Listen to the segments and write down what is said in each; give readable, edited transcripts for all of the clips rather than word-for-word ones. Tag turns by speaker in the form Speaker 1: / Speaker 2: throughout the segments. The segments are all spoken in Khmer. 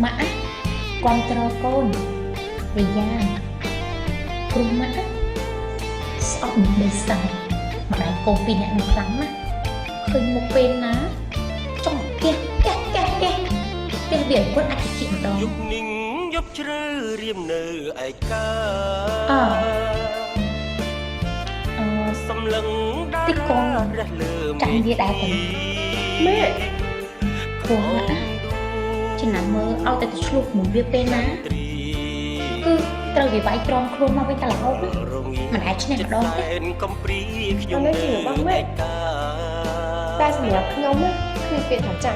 Speaker 1: Mã con trò con vì da cùng mã sọt một bề sài mà đại cô pin nhận được lắm á khơi một bên ná trong kia kia biển quân ai chịu đó giúp chữ riêng nở ai ca tích con chẳng biết ai cả mẹ cô mãฉันน่ะมือเอาแต่จะชุบหมุนเวียเป็นนะคือตระวิไว้ตรองโครมาไว้ตลอดมันแอชเนี่ยดอง
Speaker 2: มันไม่จริงหรือบ้างแม่แต่สำหรับน้องคือเปลี่ยนหัวใจ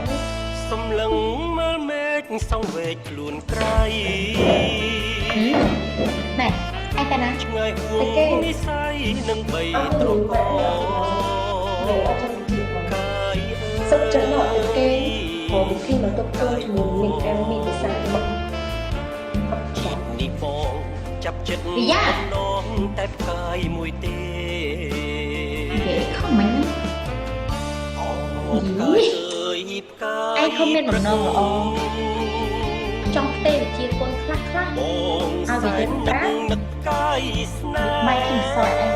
Speaker 1: สำลังมาเมฆส่องเวกลุนไกลnày anh ta nóiไปเก้เอาหนูไปsức chấn nọ được kê khi mà tôi chơi thì mình em bị sạc bậc vì da dễ không mấy anh không nên bằng nông ở trong tê là chia con khắc khắc ao về đến đá bay hình sỏi anh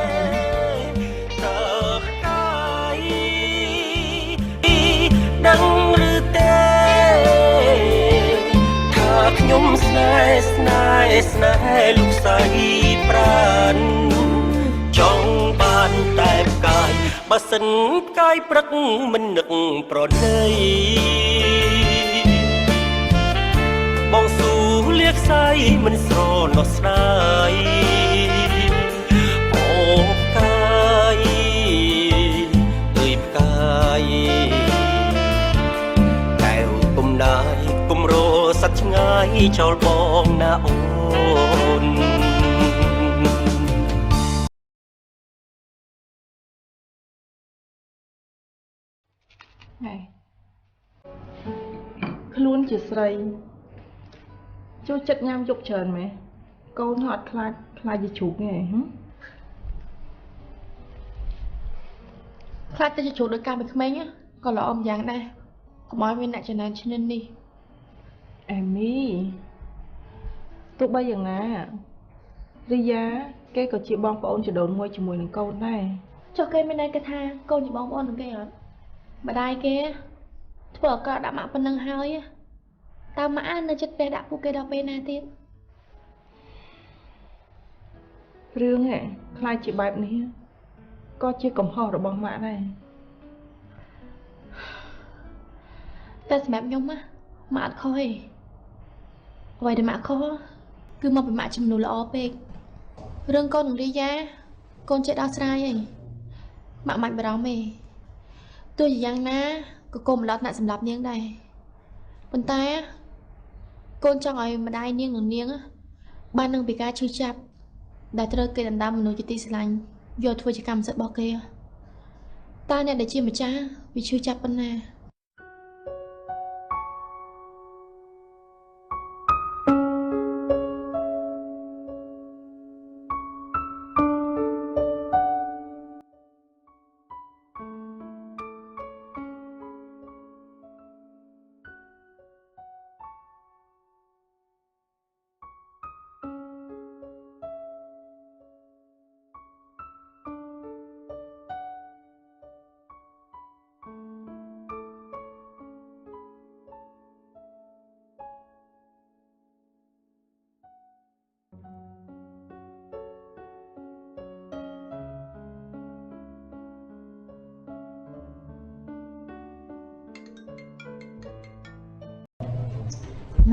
Speaker 1: rồi đăng rư tê thác nhung snai lúc say pran trong bàn tay cài bà sân cái prắc mình nực pro đây bong su liếc say mình sro nó snai ô cài người càiสัจง่ายชอลบองนาโอน
Speaker 2: ខ្លួនជាស្រីចូលចិត្តញ៉ាំយកច្រើនមែកូនអត់ខ្លាចជាជ្រូកទេខ្លាចតែជាជ្រូកដោយការเป็นក្មេងក៏ល្អម្យ៉ាងដែរកុំឲ្យមានអ្នកចំណេញឈ្នានីសអេមីទោះបីយ៉ាងណារីយ៉ាគេក៏ជាបងប្អូនចដូនមួយជាមួយនឹងកូនដែរចុះគេមានន័យគេថាកូនជាបងប្អូននឹងគេអត់ម្ដាយគេធ្វើអកលដាក់ម៉ាក់ប៉ុណ្ណឹងហើយតើម៉ាក់នៅចិត្តពេលដាក់ពួកគេដល់ពេលណាទៀតរឿងខ្លាចជាបែបនេះក៏ជាកំហុសរបស់ម៉ាក់ដែរតែសម្រាប់ខ្ញុំម៉ាក់អត់ខុសទេអ្វីដែលម៉ាក់ខុសគឺមកពីម៉ាក់ចំនួនល្អពេករឿងកូននឹងរីយ៉ាកូនចេះដោះស្រាយហើយម៉ាក់មិនបារម្ភទេទោះយ៉ាងណាក៏កុំម្ល៉េះអ្នកសម្លាប់នាងដែរប៉ុន្តែកូនចង់ឲ្យម្ដាយនាងនិងនាងបាននឹងពីការឈឺចាប់ដែលត្រូវគេដណ្ដើមមនុស្សជាទីស្រឡាញ់យកធ្វើជាកម្មសិទ្ធិរបស់គេតើអ្នកដែលជាម្ចាស់វាឈឺចាប់ប៉ុណ្ណា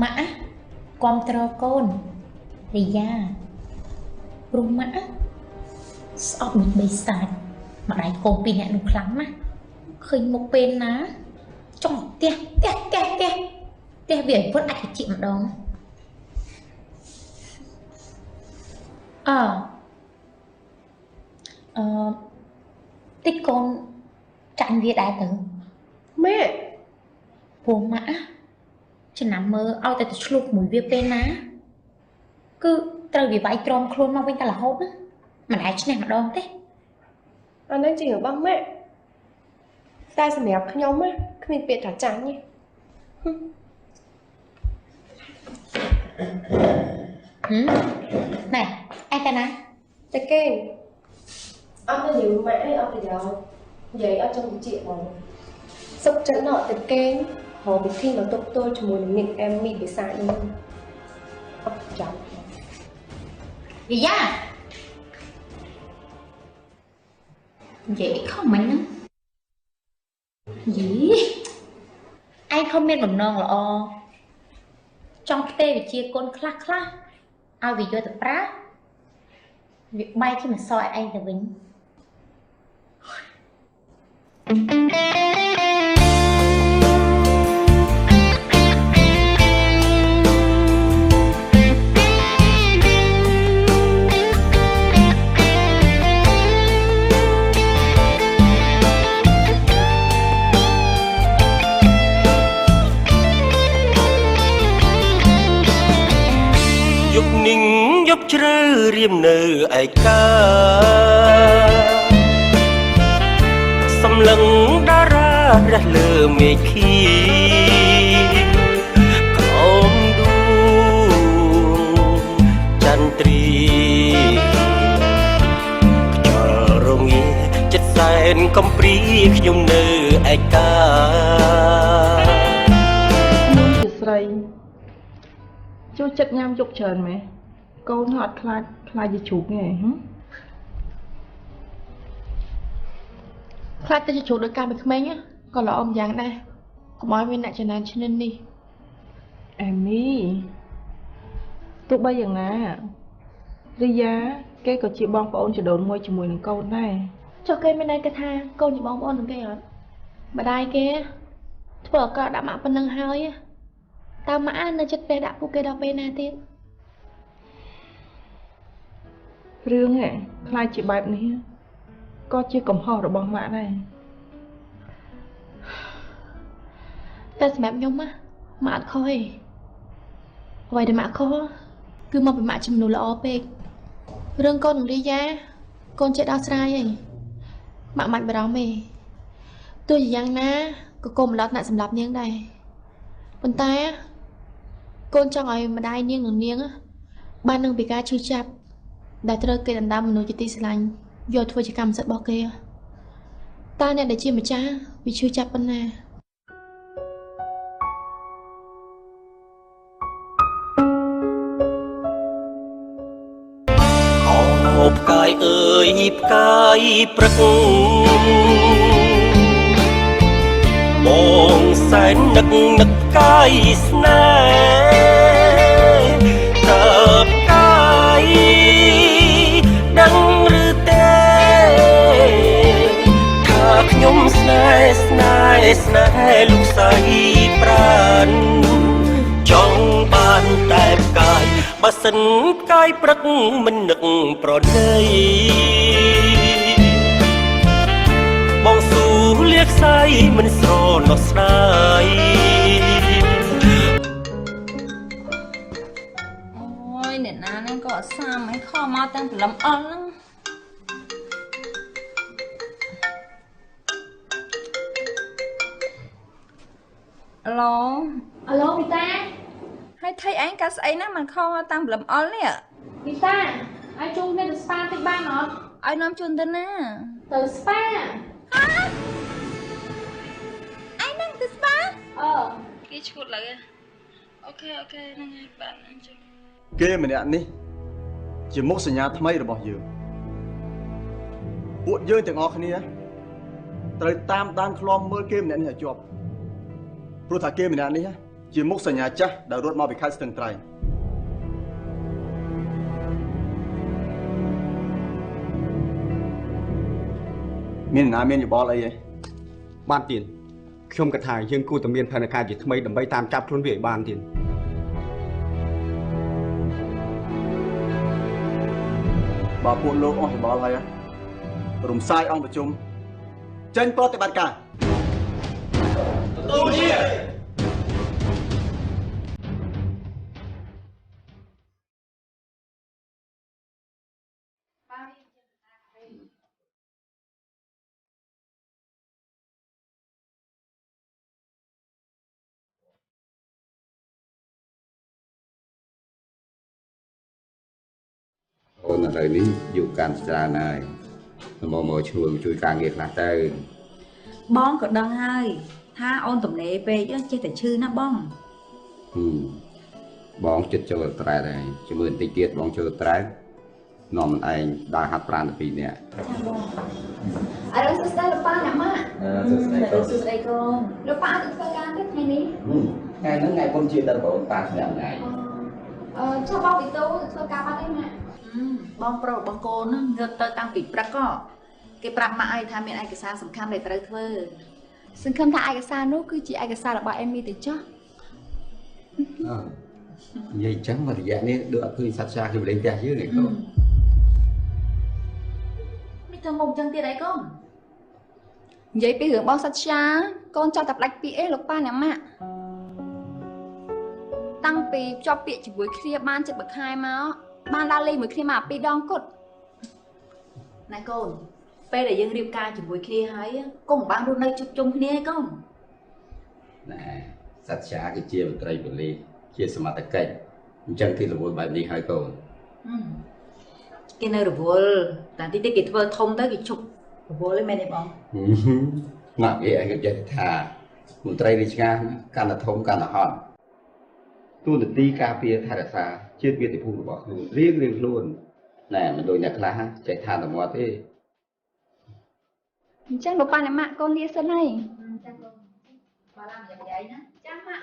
Speaker 1: mã con trò con vì da cùng mã sọt một bề sài mà đại cô pin nhận được lắm á khơi một bên ná trong kia biển quân ai chịu đó tích con chẳng biết ai tử
Speaker 2: mẹ
Speaker 1: cô mãฉันน่ะมือเอาแต่จะชุบหมุนเวียเป็นนะคือตระวิไว้ตรองโครมาไว้ตลอดมันแอชเนี่ยดองเต้อันนั้นจริงหรือบ้างแม่តែសម្រាប់ខ្ញុំគ្មានពាក្យថាចាញ់ទេ Này, ai ta nói?
Speaker 2: Tại kê ông ta nhiều mãi ông ta giờ vậy ở trong chuyện mà sốc trận nọ tại kê họ bị thi mà tôi cho muốn niệm em bị sai luôn ông chọn
Speaker 1: Gì da? Vậy không mình nữa. Gì? Anh không biết bằng non là o. Trong tê bị chia con khla khla. Ai vì vô tập prá. Việc bay khi mà soi anh là vĩnh.
Speaker 3: យប់និងយប់ជ្រៅរៀមនៅឯកាសម្លឹងតារារះលើមេឃីក្អមដួងចន្ទ្រីខ្យល់រងាចិត្តសែនកំព្រីខ្ញុំនៅឯកា
Speaker 4: មួយជាស្រីចូលចិត្តញ៉ាំយកច្រើនម៉េះកូនអត់ខ្លាចជាជ្រូកទេហ៎
Speaker 2: ខ្លាចតែជួបដោយការពីក្មេងក៏ល្អម្យ៉ាងដែរកុំឲ្យមានអ្នកចំណានឈ្នានីសនេះ
Speaker 4: អេមីទោះបីយ៉ាងណារិយាគេក៏ជាបងប្អូនជីដូនមួយជាមួយនឹងកូនដែរ
Speaker 2: ចុះគេមានន័យថាកូនជាបងប្អូននឹងគេអត់ម្ដាយគេធ្វើឱកាសដាក់ម៉ាក់ប៉ុណ្ណឹងហើយតើម៉ាក់នៅចិត្តពេលដាក់ពួកគេដល់ពេលណាទៀត
Speaker 4: រឿងខ្លាចជាបែបនេះក៏ជាកំហុសរបស់ម៉ាក់ដែរ
Speaker 2: តែសម្រាប់ខ្ញុំម៉ាក់អត់ខុសទេអ្វីដែលម៉ាក់ខុសគឺមកពីម៉ាក់ជំនួសល្អពេករឿងកូននឹងរីយ៉ាកូនចេះដោះស្រាយហើយម៉ាក់មិនបារម្ភទេទោះជាយ៉ាងណាក៏កុំម្ល៉េះថ្នាក់សម្រាប់នាងដែរប៉ុន្តែកូនចង់ឲ្យម្ដាយនាងនិងនាងបាននឹងពីការឈឺចាប់ដែលត្រូវគេដណ្ដើមមនុស្សជាទីស្រឡាញ់យកធ្វើជាកម្មសិទ្ធិរបស់គេតើអ្នកដែលជាម្ចាស់វាឈឺចាប់ប៉ុណ្ណា
Speaker 3: អូផ្កាយអើយផ្កាយព្រឹកបងសែននឹកផ្កាយស្នេហ៍តើផ្កាយដឹងឬទេថាខ្ញុំស្នេហ៍លោកស្រីប្រានចង់បានតែផ្កាយបើសិនផ្កាយព្រឹកមិននឹកប្រណីបងស៊ូលាខ្សែមិនស្រណោះស្ដាយ
Speaker 5: អូយអ្នកណាហ្នឹងក៏អត់សាមអីខំមកតាំងព្រលឹមអល់ហ្នឹងអាឡូ
Speaker 2: អាឡូវីតា
Speaker 5: ហើយថៃឯងកាស្អីណាមិនខំមកតាំងព្រលឹមអល់នេះ
Speaker 2: វីតាឲ្យជុំគ្នាទៅស្ប៉ាតិចបានអត់
Speaker 5: ឲ្យនាំជូនទៅណា
Speaker 2: ទៅស្ប៉ា
Speaker 5: ឯងហ្នឹងទៅស្បា គេឈួតលើអូខេហ្នឹងហើយបាទអញ្ចឹង
Speaker 6: គេម្នាក់នេះជាមុខសញ្ញាថ្មីរបស់យើងពួកយើងទាំងអស់គ្នាត្រូវតាមដានឃ្លាំមើលគេម្នាក់នេះឲ្យជាប់ព្រោះថាគេម្នាក់នេះជាមុខសញ្ញាចាស់ដែលរត់មកពីខេត្តស្ទឹងត្រែងមានណាមានយោបល់អីទេ
Speaker 7: បានទៀតខ្ញុំគិតថាយើងគួរតែមានផែនការជាថ្មីដើម្បីតាមចាប់ខ្លួនវាឲ្យបានទៀត
Speaker 6: បើពួកលោកអស់យោបល់ហើយរំសាយអង្គប្រជុំចេញប្រតិបត្តិការទទួលជា
Speaker 8: ឥឡូវនេះយុគកាន់ច្រើនហើយមកជួយការងារខ្លះទៅ
Speaker 9: បងក៏ដឹងហើយថាអូនទំនេរពេកចេះតែឈឺណាបង
Speaker 8: បងចិត្តចូលត្រែតហើយជាមួយបន្តិចទៀតបងចូលត្រែតនាំមិនឯងដើរហាត់ប្រាណទៅ2នាក់
Speaker 5: អរសួស្ដីលោកប៉ាអ្នកម៉ាក់
Speaker 8: សួស្ដីកូន
Speaker 9: សួស្ដីកូន
Speaker 5: លោកប៉ាអត់ទៅធ្វើការទេថ្ងៃនេះ
Speaker 8: ថ្ងៃហ្នឹងថ្ងៃបុណ្យជាតិដល់បងប៉ាឆ្នាំថ្ងៃ
Speaker 5: ចុះបងពីតូទៅធ្វើការបាត់អីម៉ាក់
Speaker 9: បងប្រុសរបស់កូនហ្នឹងងើបទៅតាំងពីព្រឹកក៏គេប្រាប់ម៉ាក់ឲ្យថាមានឯកសារសំខាន់ដែលត្រូវធ្វើ
Speaker 5: សង្ឃឹមថាឯកសារនោះគឺជាឯកសាររបស់អេមីទៅចុះ
Speaker 8: និយាយចឹងមួយរយៈនេះដូចអត់ឃើញសត្វចាខ្ញុំលេងផ្ទះយើងឯងកូន
Speaker 9: មិនទៅមុខចឹងទៀតអីកូន
Speaker 5: និយាយពីរឿងបងសច្ចាកូនចង់តែផ្ដាច់ពីអីលោកប៉ាអ្នកម៉ាក់តាំងពីភ្ជាប់ពាក្យជាមួយគ្នាបានចិត្តមួយខែមកបានដើរលេងមួយគ្នាមក2ដងគត់
Speaker 9: ណែកូនពេលដែលយើងរៀបការជាមួយគ្នាហើយកុំបានរស់នៅជួបជុំគ្នាឯងកូន
Speaker 8: ណែសត្វចាគឺជាមន្ត្រីប៉ូលីសជាសមត្ថកិច្ចអញ្ចឹងគេរវល់បែបនេះហើយកូន
Speaker 9: គេនៅរវល់តែតិចតិចគេធ្វើធំទៅគេជប់រវល់ឯងមែនទេបង
Speaker 8: ណាស់វាឯងគេចេះថាមន្ត្រីរាជការកាន់តែធំកាន់តែហត់ទូនាទីការពារថែរក្សាជាតិមាតុភូមិរបស់ខ្លួនរៀងខ្លួនណែមិនដូចអ្នកខ្លះចេះថាតែមាត់ទេ
Speaker 5: អញ្ចឹងលោកប៉ាអ្នកម៉ាក់កូនលាសិនហើយ
Speaker 9: ចាំកូនបើឡានយ៉ាងយ៉ៃណា
Speaker 5: ចាំម៉ាក់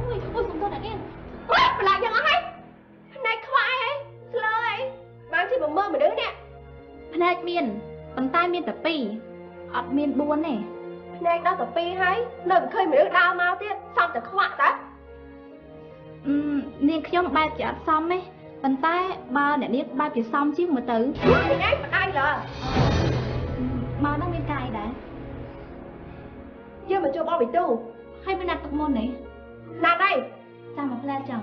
Speaker 2: Ôi, ôi chúng tôi đã điên. Ôi, mà lạiยังไงផ្នែកខ្វាយហីស្លើហីបានជាមើលមនុស្សនេះផ្នែកមានប៉ុន្តែមានតែ2អត់មាន4ទេផ្នែកដល់តែ2ហើយនៅមិនឃើញមនុស្សដើរមកទៀតសំតែខ្វាក់តើនាងខ្ញុំបែបជាអត់សមទេប៉ុន្តែបើអ្នកនាងបែបជាសមជាងមើលទៅថ្ងៃបដៃលើមកនឹងមានកាយដែរយើងមកជួបបងវិទូហើយមានណាត់ទឹកមុនទេណាត់អីចាំមកផ្លែចាំ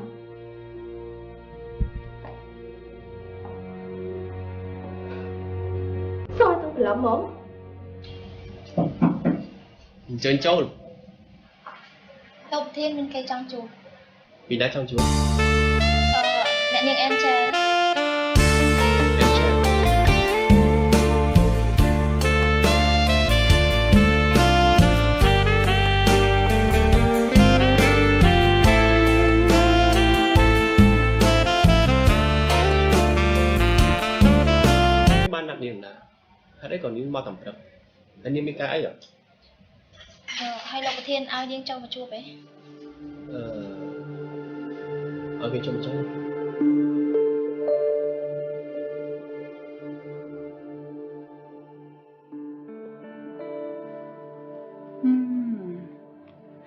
Speaker 2: សួរទៅព្រលឹមហ្មង
Speaker 10: អញ្ជើញចូល
Speaker 2: លោកធានមានគេចង់ជួប
Speaker 10: ពីណាចង់ជួប
Speaker 2: អ្នកនាងអែនចា
Speaker 10: បានណាត់នាងណាហេតុអីក៏នាងមកតាមព្រឹកហើយនាងមានការអីហ៎
Speaker 2: ហើយលោកប្រធានឲ្យយើងចូលមកជួបឯង
Speaker 10: ឲ្យគេចូលមកចូល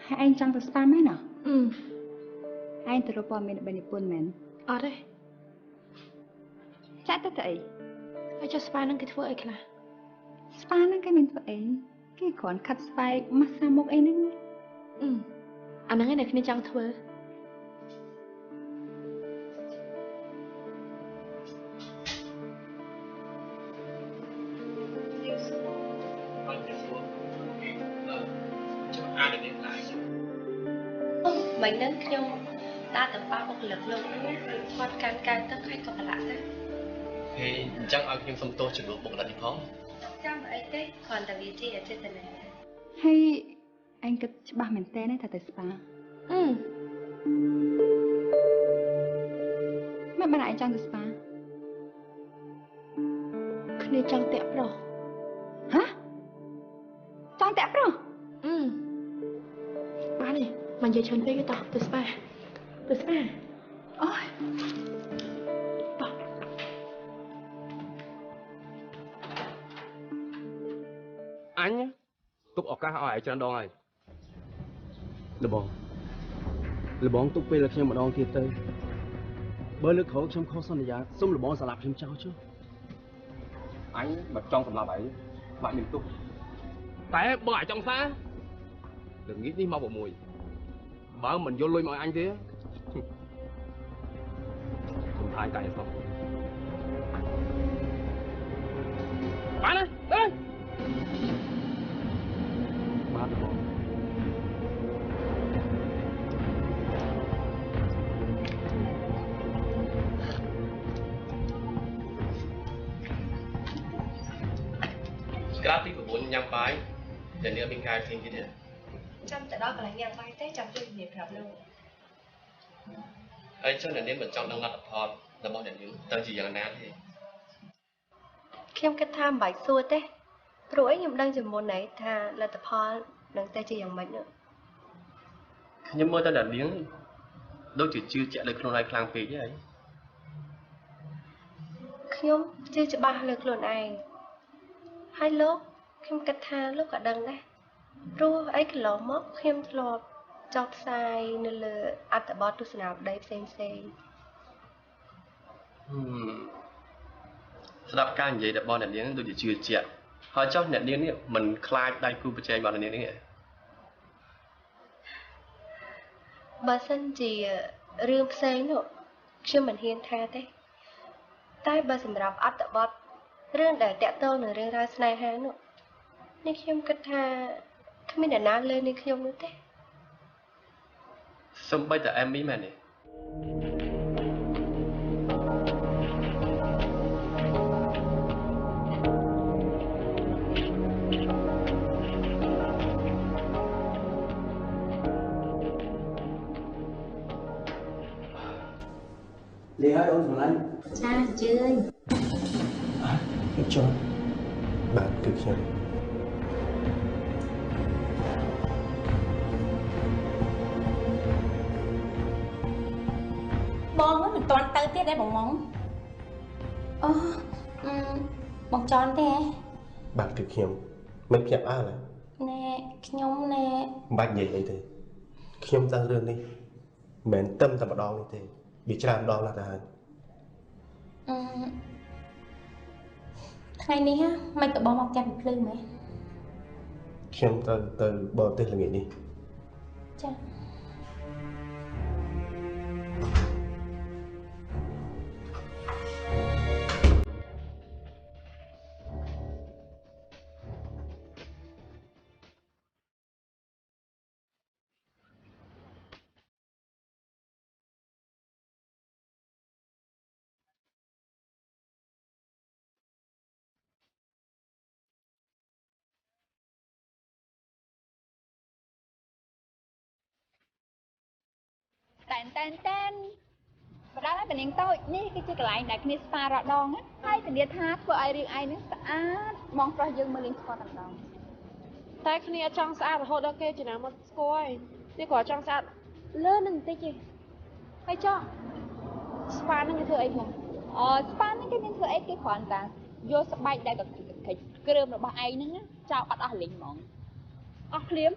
Speaker 9: ហើយឯងចង់ទៅស្ប៉ាមែនអ
Speaker 2: អឺ
Speaker 9: ឯងទៅរកព័ត៌មានរបស់និពន្ធមែន
Speaker 2: អត់ទេ
Speaker 9: ចាក់ទៅអី
Speaker 2: ហើយចុះស្ប៉ានឹងគេធ្វើអីខ្លះ
Speaker 9: ស្ប៉ាហ្នឹងគេមិនធ្វើអីគេគ្រាន់ខាត់ស្បែកម៉ាស្សាមុខអីហ្នឹង
Speaker 2: អាហ្នឹងឯងដែលគ្នាចង់ធ្វើ
Speaker 10: ចាំអាននាងឡាយ
Speaker 2: មិញហ្នឹងខ្ញុំដើរទៅប៉ាបុគ្គលិកលោកគាត់កាន់កៅទឹកហើយក៏ប្រឡាក់ទៅ
Speaker 10: ហេអញ្ចឹងឲ្យខ្ញុំសុំទោសចំនួនបុគ្គលិកនេះផង
Speaker 2: ចាំអីទេគ្រាន់តែវាជាអចេតនា
Speaker 9: ហើយឯងគិតច្បាស់មែនតើថាទៅស្ប៉ាមិនបានឯងចង់ទៅស្ប៉ា
Speaker 2: គ្នាចង់តាក់ប្រុស
Speaker 9: ហ៎ចង់តាក់ប្រុស
Speaker 2: បានទេមកនិយាយច្រើនពេកទេតោះទៅស្ប៉ាទៅស្ប៉ា
Speaker 9: អូយ
Speaker 10: អញ ទុកឱកាសឲ្យច្រើនដងហើយ
Speaker 7: លបងទុកពេលខ្ញុំម្ដងទៀតទៅបើលើកក្រោយខ្ញុំខុសសន្យាសូមលបងសម្លាប់ខ្ញុំចោលចុះអញបើចង់សម្លាប់ឯងបាក់មានទុក
Speaker 10: តែបើអាចចង់សារល្ងាចនេះមក6បើមិនយល់លុយមកអញទេខ្ញុំថាកាយសោះបានណាទៅបាទបង ក្រៅពីប្រពន្ធញ៉ាំបាយតែនេះមានការផ្សេងទៀតទេ
Speaker 2: ចាំតែដល់កន្លែងញ៉ាំបាយទេចាំជួយជំរាបប្រាប់លោក
Speaker 10: ហើយចុះអ្នកនាងមិនចង់ដឹងលទ្ធផលរបស់អ្នកនាងទៅជាយ៉ាងណាទេ
Speaker 2: ខ្ញុំគិតថាមិនបាច់សួរទេព្រោះអីខ្ញុំដឹងជាមុនហើយថាលទ្ធផលនឹងទៅជាយ៉ាងម៉េចនោះ
Speaker 10: ខ្ញុំមើលតែអ្នកនាងដូចជាជឿជាក់លើខ្លួនឯងខ្លាំងពេកទេហើយ
Speaker 2: ខ្ញុំជឿច្បាស់លើខ្លួនឯងហើយលោកខ្ញុំគិតថាលោកក៏ដឹងដែរព្រោះអីកន្លងមកខ្ញុំធ្លាប់ចុះផ្សាយនៅលើអត្ថបទទស្សនាវដ្តីផ្សេងៗ
Speaker 10: ស្ដាប់ការនិយាយរបស់អ្នកនាងដូចជាជឿជាក់ហើយចុះអ្នកនាងនេះមិនខ្លាចដៃគូប្រជែងរបស់អ្នកនាងនេះទេ
Speaker 2: បើសិនជារឿងផ្សេងនោះខ្ញុំមិនហ៊ានថាទេតែបើសម្រាប់អត្ថបទរឿងដែលតាក់ទងនឹងរឿងរ៉ាវស្នេហានោះនេះខ្ញុំគិតថាគ្មានអ្នកណាលើនឹងខ្ញុំនោះទេ
Speaker 10: សំបីតែអេមីមែនទេ
Speaker 7: លីហើយអូនសម្លាញ់
Speaker 1: ចាអញ្ជើញ
Speaker 7: ខ្ញុំចង់បាទគឺខ្ញុំ
Speaker 1: បងមិនទាន់ទៅទៀតទេបងម៉ងអូបងចន់ទេ
Speaker 7: បាទគឺខ្ញុំមិនភ្ញាក់អើឡើយ
Speaker 1: ណែខ្ញុំណែ
Speaker 7: មិនបាច់និយាយអីទេខ្ញុំដឹងរឿងនេះមិនមែនតែម្ដងនេះទេវាច្រើនដងណាស់ទៅហើយ
Speaker 1: ថ្ងៃនេះមិនក៏បងមកផ្ទះពីភ្លឺមែន
Speaker 7: ខ្ញុំទៅបរទេសល្ងាចនេះ
Speaker 1: ចា
Speaker 5: តែនបដាឲ្យបនាងតូចនេះគឺជាកន្លែងដែលគ្នាស្ប៉ារដងហើយធានាថាធ្វើឲ្យរឿងឯងនឹងស្អាតបងប្រុសយើងមើលលេងស្គាល់តែម្ដងតែគ្នាចង់ស្អាតរហូតដល់គេចំណាំមកស្គាល់នេះគាត់ចង់ស្អាតលើនឹងបន្តិចទេហើយចុះស្ប៉ានឹងគេធ្វើអីខ្លះស្ប៉ានឹងគេមានធ្វើអីគេគ្រាន់តែយកស្បែកដែលគ្រឿងរបស់ឯងហ្នឹងចោលបាត់អស់លេងហ្មងអស់ភ្លាម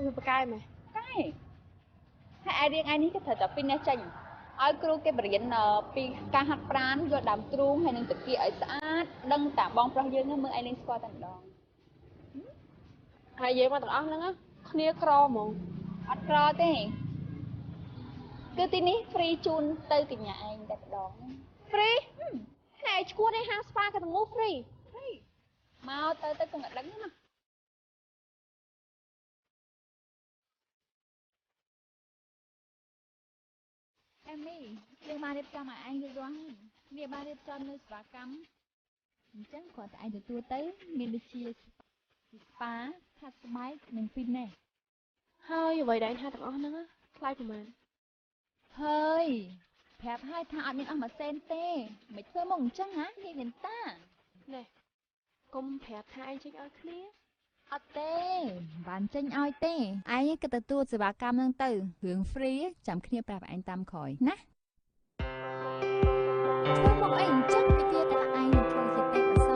Speaker 5: វាប្រកែមែនកែហើយឯរឿងឯនេះគេត្រូវតែពីនេះចេញឲ្យគ្រូគេបរៀនពីការហាត់ប្រាណយកដើមទ្រូងហើយនឹងតាគៀឲ្យស្អាតដឹងតាបងប្រុសយើងមើលឯងលេងស្គាល់តែម្ដងហើយយើងមកទាំងអស់ហ្នឹងគ្នាក្រហ្មងអត់ក្រទេគឺទីនេះ free ជូនទៅកញ្ញាឯងតែម្ដង free ហើយឈ្មោះនេះហាង spa ក៏ទាំងនោះ free មកទៅគង់តែដឹងណាអេមីយើងបានរៀបចំឲ្យឯងរួចរាល់ហើយវាបានរៀបចំនៅសេវាកម្មអញ្ចឹងគ្រាន់តែឯងទទួលទៅមានដូចជាស្ប៉ាខាត់ស្បែកនិងហ្វីតណេស
Speaker 2: ហើយអ្វីដែលថាទាំងអស់ហ្នឹងថ្លៃប្រហែល
Speaker 5: ហើយប្រាប់ឲ្យថាអត់មានអស់មួយសេនទេមិនធ្វើមកអញ្ចឹងហ៎នេះមានតា
Speaker 2: ណែកុំប្រាប់ថាឯងចេញឲ្យគ្នា
Speaker 5: អត់ទេបានចេញឲ្យទេឯងក៏ទទួលសេវាកម្មហ្នឹងទៅរឿង free ចាំគ្នាប្រាប់ឯងតាមក្រោយណាធ្វើមកអីអញ្ចឹងគេជឿថាឯងនឹងធ្វើជាទេពអសរ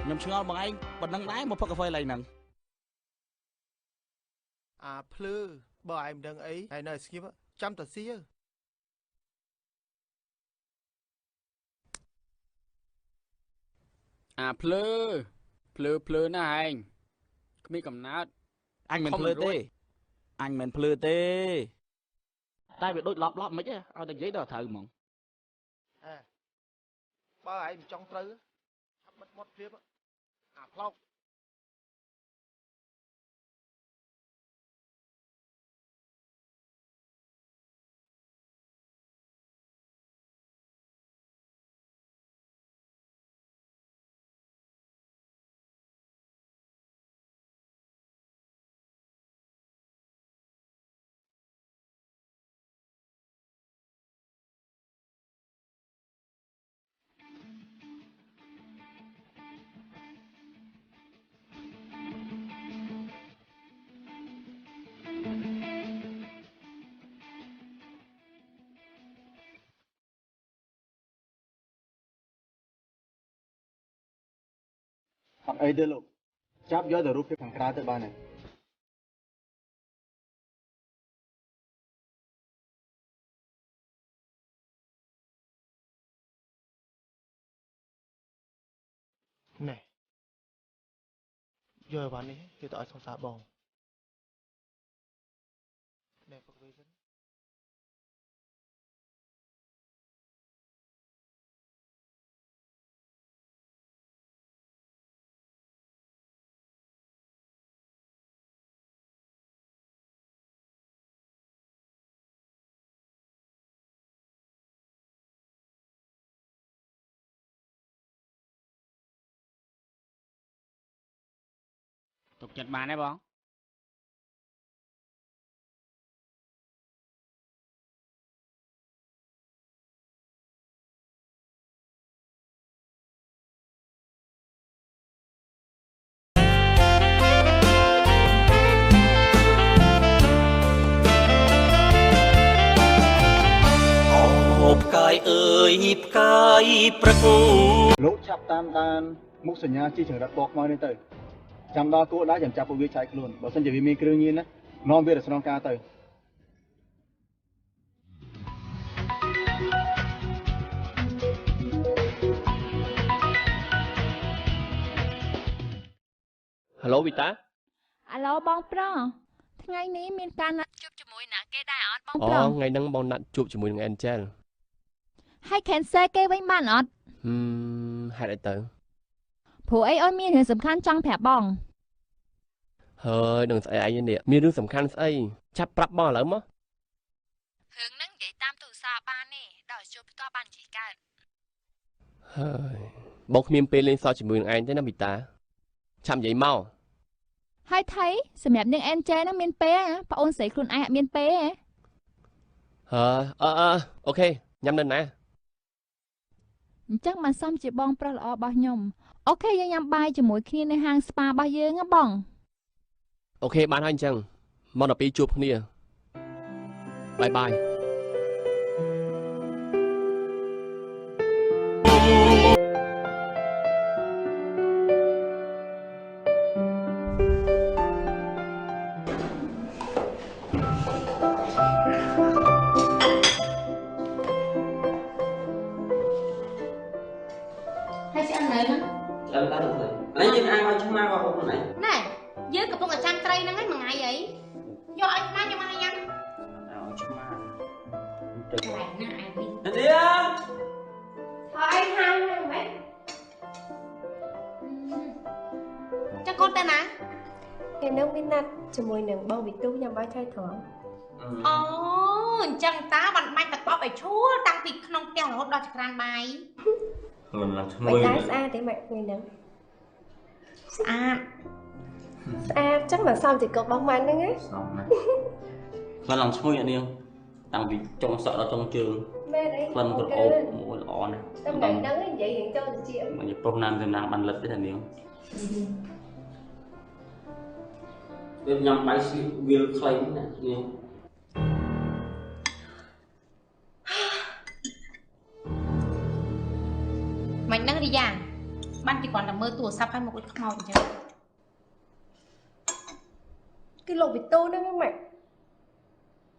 Speaker 11: ខ្ញុំឆ្ងល់បងឯងប៉ុណ្ណឹងដែរមកផឹកកាហ្វេឡើយហ្នឹង
Speaker 12: អាភ្លឺបើឯងមិនដឹងអីឯងនៅស្ងៀមចាំតែស៊ី
Speaker 13: អាភ្លើណាឯងគ្មានកំណើត
Speaker 11: អញមិនភ្លឺទេអញមិនភ្លឺទេតែវាដូចឡប់មិនទេឲ្យតែនិយាយដល់ត្រូវហ្មង
Speaker 12: បើឯងមិនចង់ត្រូវឆាប់បិទមាត់ព្រាបអាផ្លោក
Speaker 6: អត់អីទេលោកចាប់យកតែរូបភាពខាងក្រៅទៅបានហើយ
Speaker 12: ណែយកអីវ៉ាន់នេះគេទៅឲ្យសង្សារបងណែពុកវិញ
Speaker 13: ទុកចិត្តបានទេបង
Speaker 3: ផ្កាយអើយផ្កាយព្រឹក
Speaker 6: លោកចាប់តាមដានមុខសញ្ញាជាចង្រិតបកខ្មៅនេះទៅចាំដល់គោលដៅចាំចាប់ពួកវាឆាយខ្លួនបើមិនជាវាមានគ្រឿងញៀនណានាំវាទៅស្នងការទៅ
Speaker 10: Hello វីតា
Speaker 5: អាឡូបងប្រុសថ្ងៃនេះមានការណាត់ជួបជាមួយណាគេដែរអត់បងប្រុស
Speaker 10: ថ្ងៃហ្នឹងបងណាត់ជួបជាមួយនឹង Angel
Speaker 5: ហើយ cancel គេវិញបានអត់
Speaker 10: ហេតុអីទៅ
Speaker 5: ព្រោះអីអូនមានរឿងសំខាន់ចង់ប្រាប់បង
Speaker 10: ហើយនឹងស្អីអីនេះមានរឿងសំខាន់ស្អីចាប់ប្រាប់បងឥឡូវមក
Speaker 5: រឿងហ្នឹងនិយាយតាមទូរស័ព្ទបានទេដល់ជួបផ្ទាល់បាននិយាយកើត
Speaker 10: ហើយបងគ្មានពេលលេងសើចជាមួយនឹងឯងទេណាវីតាឆាប់និយាយមក
Speaker 5: ហើយថៃសម្រាប់នាង Angel ហ្នឹងមានពេលណាប្អូនស្រីខ្លួនឯងអត់មានពេលទេ
Speaker 10: អូខេញ៉ាំនៅណា
Speaker 5: អញ្ចឹងបានសមជាបងប្រុសល្អរបស់ខ្ញុំអូខេយើងញ៉ាំបាយជាមួយគ្នានៅហាងស្ប៉ារបស់យើងណាបង
Speaker 10: អូខេបានហើយអញ្ចឹងមកដល់ពេលជួបគ្នាបាយបាយ
Speaker 1: ហើយឆ្អិននៅហ្នឹង
Speaker 7: អត់ដល់ទៅហើយយើងអាចឲ្យឆ្មារបស់អូនហ្នឹង
Speaker 1: ណែយើងកំពុងតែចាំត្រីហ្នឹងឯងមួយថ្ងៃអីយកឲ្យឆ្មាខ្ញុំមកញ៉ាំ
Speaker 7: ឲ្យឆ្មា
Speaker 1: កន្លែងណាឯងវិញ
Speaker 7: នាង
Speaker 1: ហើយហៅហ្នឹងមែនចាកូនទៅណា
Speaker 14: ថ្ងៃនោះមានណាត់ជាមួយនឹងបងវិទូញ៉ាំបាយថ្ងៃត្រង់
Speaker 1: អូអញ្ចឹងតាបានបាច់ទឹកបបឲ្យឈួលតាំងពីក្នុងផ្ទះរហូតដល់ចក្រានបាយ
Speaker 7: មិនឡើងឈ្មោះ
Speaker 14: មិនដែរស្អាតទេម៉ាក់ថ្ងៃហ្នឹង
Speaker 1: ស្អាត
Speaker 14: ស្អាតចឹងមកសំជាកុករបស់ម៉ាក់ហ្នឹងណា
Speaker 7: សំណាខ្លះឡើងឈ្មោះអានាងតាំងពីចុងសក់ដល់ចុងជើង
Speaker 14: មែនអី
Speaker 7: ខ្លះក៏អូបមួយល្អណាស់
Speaker 14: តែថ្ងៃហ្នឹងនិយាយរឿងចូលទៅជា
Speaker 7: មិនប្រុសណាំសំណាងបានលិតទេអានាងវាញ៉ាំបាយស្លៀកវាលខ្លីណានាង
Speaker 1: មិនហ្នឹងរីយ៉ា បានchỉ còn là mơ tủa sắp hay một cái màu chứ
Speaker 14: cái lục bị tu đó các bạn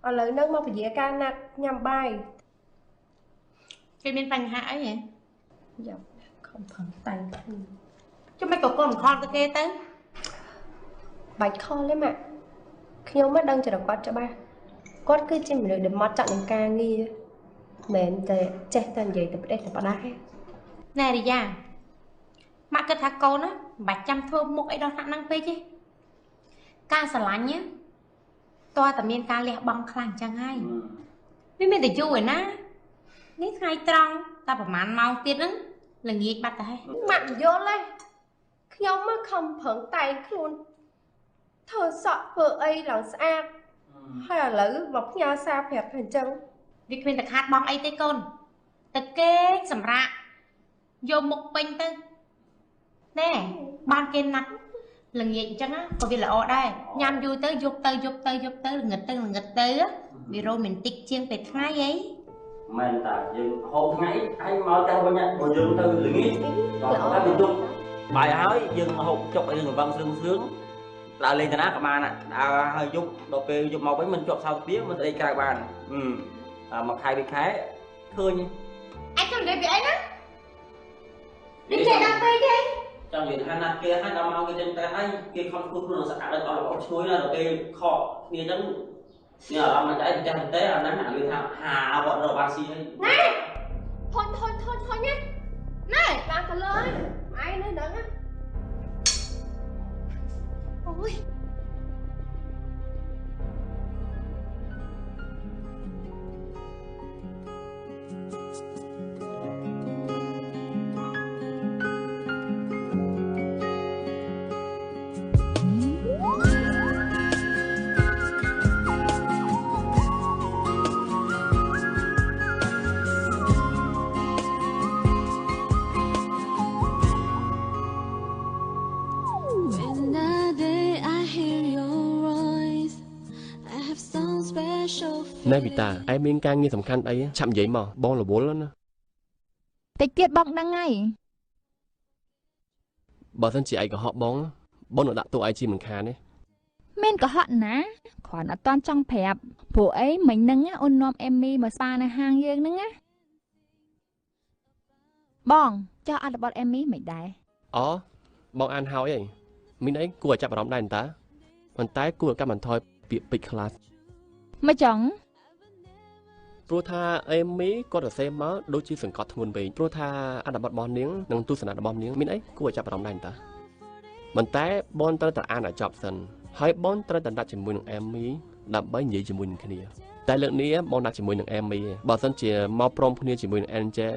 Speaker 14: ở lời nâng mà phải dễ ca nạt nhằm bài
Speaker 1: cái bên phanh hãi vậy
Speaker 14: dạ không phần tay
Speaker 1: chứ mấy cậu con con cái kia tới
Speaker 14: bạch kho lấy mà khi ông mất đăng cho được quát cho ba quát cứ trên mình được mót chặn ca nghi mền tệ che tên gì từ đây là đá
Speaker 1: nè đi ra mà cái thằng con á bạch chăm thơm một cái đó thằng năng phê chứ ca xả lánh nhá toa tầm miên ca lẹ bong khăn chẳng hay với mình để chui rồi ná nít ngay trong ta bảo màn mau tiết ứng là nghiệt bắt tay
Speaker 14: mặn vô lên khi ông mất không phận tay luôn thơ sợ vợ ấy là xa hay là lỡ vọc nhau xa phẹp hình chân
Speaker 1: việc mình ta khát bong ấy tới con ta kê sầm rạ vô một bên tư nè ban kê nặng là nghiện chẳng á có vì là ở đây nhằm vui tới dục tới là nghịch tới á vì rồi mình tích chiên về ngay ấy
Speaker 11: mình ta dừng hôm ngày anh mau cho bên nhận bồi dưỡng từ lưỡi nghĩ còn các mình chung bài hỏi dừng hộp chọc dừng văng sương là lên cái nát của bạn à hơi dục đồ về dục màu với mình chọn sau tiếng mình đây cài bàn mặc hai bị khái thưa nhỉ
Speaker 1: anh trong đây bị ấy á đi chạy ra đây đi
Speaker 11: trong việc hai nát kia hai năm mau cái trên tay hai kia không phun nó sạch được còn là có chuối là đồ kia kho kia chẳng nhờ làm mà trái thực tế là nắng nặng như thằng hà bọn rồi ba xi đấy
Speaker 14: này thôi nhé này bạn thật lời ai nói nữa á ôi
Speaker 10: Này Vita, em miên ca nghe សំខាន់អីឆាប់និយាយមកបងរវល់ណា
Speaker 5: តិចទៀតបងដឹងហើយ
Speaker 10: បើសិនជាឯងកុហកបងនឹងដាក់ទោសឯងជាមិនខានទេ
Speaker 5: មានកុហកណាគ្រាន់អត់តាន់ចង់ប្រាប់ព្រោះអីមិញហ្នឹងអូននាំអេមីមកស្ប៉ានៅហាងយើងហ្នឹងណាបងចោះអត្ថបទអេមីមិនដែរ
Speaker 10: អូបងអានហើយឯងមានអីគួរឲ្យចាប់អារម្មណ៍ដែរតាប៉ុន្តែគួរឲ្យកាត់បន្ថយពាក្យពេចន៍ខ្លះ
Speaker 5: មកចង់
Speaker 10: ព្រោះថាអេមីគាត់សរសេរមកដូចជាសង្កត់ធ្ងន់ពេកព្រោះថាអត្ថបទរបស់នាងនិងទស្សនៈរបស់នាងមានអីគួរឲ្យចាប់អារម្មណ៍ដែរតាប៉ុន្តែបងត្រូវតែអានឲ្យចប់សិនហើយបងត្រូវតែដាក់ជាមួយនឹងអេមីដើម្បីនិយាយជាមួយនឹងគ្នាតែលើកនេះបងដាក់ជាមួយនឹងអេមីបើសិនជាមកព្រមគ្នាជាមួយនឹង Angel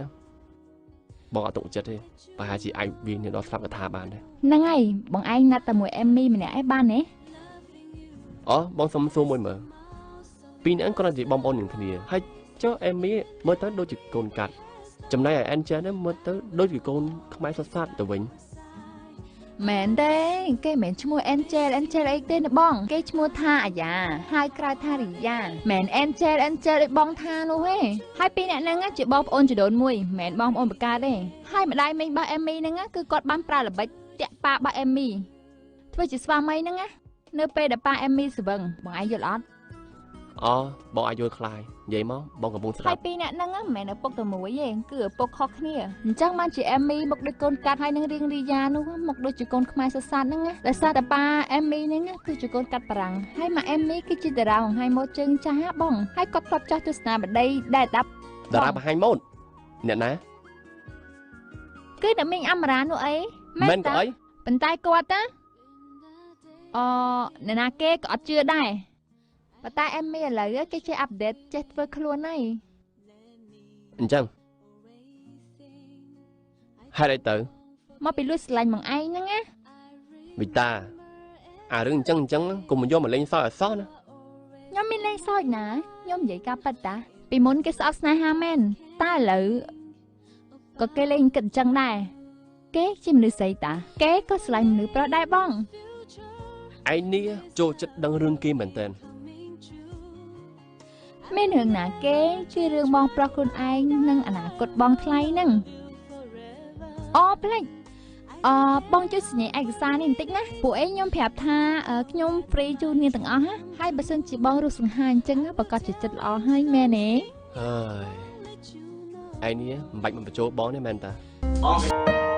Speaker 10: បងអត់ទុកចិត្តទេប្រហែលជាអាចវានឹងដល់ស្លាប់កថាបានដែរ
Speaker 5: ហ្នឹងហើយបងឯងណាត់តែមួយអេមីម្នាក់ឯងបានទេ
Speaker 10: អូបងសុំសួរមួយមើលពីរនាក់គាត់ជាបងប្អូននឹងគ្នាហើយចុះអេមីមើលទៅដូចជាកូនកាត់ចំណែកឯ Angel នេះមើលទៅដូចជាកូនខ្មែរសុទ្ធសាធទៅវិញ
Speaker 5: មែនទេគេមិនឈ្មោះ Angel អីទេណាបងគេឈ្មោះថាអាយ៉ាហើយក្រៅថារីយ៉ាមែន Angel ដូចបងថានោះទេហើយពីរអ្នកហ្នឹងជាបងប្អូនជីដូនមួយមិនមែនបងប្អូនបកាទេហើយម្ដាយមីងរបស់អេមីហ្នឹងគឺគាត់បានប្រើល្បិចតាក់ប៉ារបស់អេមីធ្វើជាស្វាមីហ្នឹងណានៅពេលដែលប៉ាអេមីស្វឹងបងឯងយល់អត់
Speaker 10: អូបងអាចយល់ខ្លាយនិយាយមកបងកំពុងស្ដា
Speaker 5: ហើយ
Speaker 10: ប់
Speaker 5: ពីរអ្នកហ្នឹងមិនមែនឪពុកតែមួយទេគឺឪពុកខុសគ្នាអញ្ចឹងបានជាអេមីមកដូចកូនកាត់ហើយនឹងរៀងរីយ៉ានោះមកដូចជាកូនខ្មែរសុទ្ធសាធហ្នឹងណាដោយសារតែប៉ាអេមីហ្នឹងគឺជាកូនកាត់បារាំងហើយម៉ាអេមីគឺជាតារាបង្ហាញម៉ូដជើងចាស់បងហើយគាត់ធ្លាប់ចាស់ទស្សនាបដីដែលដាប់តារាបង្ហាញម៉ូដអ្នកណាគឺអ្នកមីងអមរានោះអីមែនតើប៉ុន្តែគាត់ណាអ្នកណាគេក៏អត់ជឿដែរប៉ុន្តែអេមីឥឡូវគេចេះអាប់ដេតចេះធ្វើខ្លួនហើយ
Speaker 10: អញ្ចឹងហេតុអីទៅ
Speaker 5: មកពីលួចស្រឡាញ់មកឯងហ្នឹងណា
Speaker 10: វិតាអារឿងអញ្ចឹងកុំយកមកលេងសើចអសោះណា
Speaker 5: ខ្ញុំមានលេងសើចណាខ្ញុំនិយាយការប៉ັດតាពីមុនគេស្អប់ស្នេហាមែនតែឥឡូវក៏គេលេងគិតអញ្ចឹងដែរគេជាមនុស្សស្រីតាគេក៏ស្រឡាញ់មនុស្សប្រុសដែរបង
Speaker 10: ឯងនេះចូលចិត្តដឹងរឿងគេមែនតើ
Speaker 5: មានរឿងណាគេជួយរឿងបងប្រុសខ្លួនឯងនិងអនាគតបងថ្លៃហ្នឹងអូផ្លេច បងជួយសញ្ញាឯកសារនេះបន្តិចណាពួកឯងខ្ញុំប្រាប់ថាខ្ញុំ free ជូននាងទាំងអស់ណាហើយបើសិនជាបងរស់សង្ហាអញ្ចឹងប្រកាសជាចិត្តល្អហើយមែនទេ
Speaker 10: ហើយឯនេះមិនបាច់មកបញ្ចូលបងទេមែនតា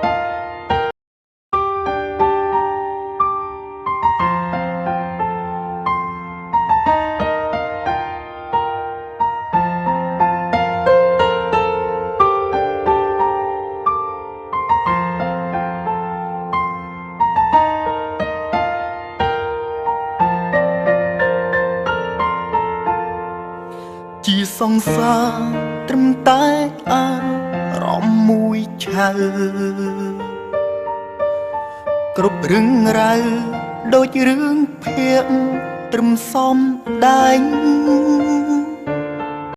Speaker 15: ជាសង្សារត្រឹមតែអារម្មណ៍មួយឆៅគ្រប់រឿងរ៉ាវដូចរឿងភាគត្រឹមសំដែង